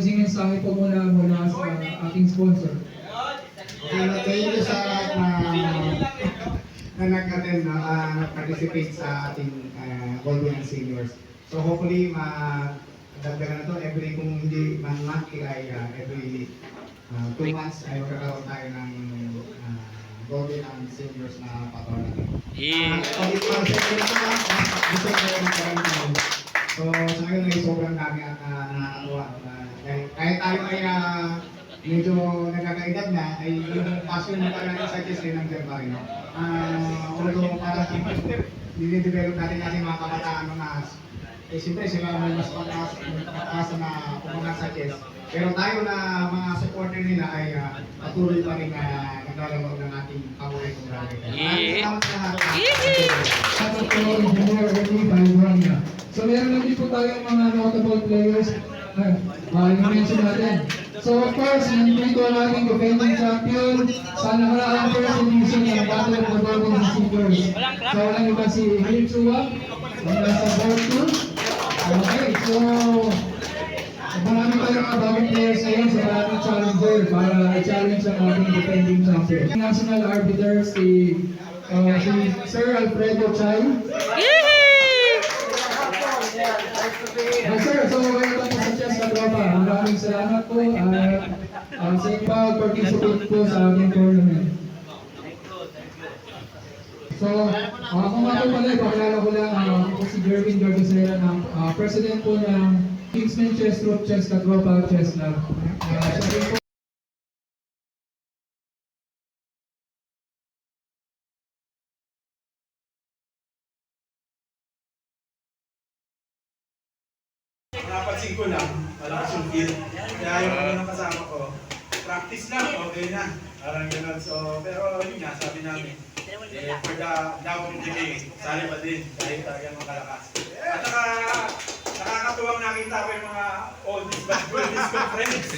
closing mensahe po mula sa ating sponsor. Thank you sa lahat na nag-attend, nag-participate sa ating Golden Seniors. So hopefully, dagdagan na to every, kung hindi monthly ay every 2 months ay magkakaroon tayo ng Golden and Seniors na patronato. So sa ngayon ay sobrang dami at nakakatuwa. Kahit tayo ay medyo nagkakaedad na, ay yung passion mo talaga sa chess ay nandiyan pa rin. Although parang dinidevelop natin ating mga kabataan na siyempre sila may mas pag-asa na pumunta sa chess. Pero tayo na mga supporter nila ay patuloy pa rin na naglalaro ng ating paboritong rally. Salamat sa lahat. Salamat po, Engineer Ernie Balbuena. So meron lang din po tayong mga notable players. I-mention natin. So of course, nandito ang ating defending champion sa nakaraang first edition ng Battle of the Golden Seniors. So walang iba si Hilip Chua, sa board 2. Okay, so marami tayong mga bagong players ngayon sa maraming challenger para i-challenge ang ating defending champion. National arbiter si Sir Alfredo Chay. Sir, so welcome po sa Chess Katropa. Maraming salamat po sa inyo pag-participate po sa ating tournament. So, kung ako pala, ipakilala ko lang ako si Jervin Gardosera ng President po ng Kingsman Chess Group Chess Katropa Chess Lab. Napansin ko lang, malakas yung feel. Kaya yung ano ng kasama ko, practice lang, okay na. Parang gano'n. So, pero yun nga, sabi namin, for the love of the game, sali pa din, kahit talagang makalakas. At nakakatuwang nakita ko yung mga oldies but goldies ko friends.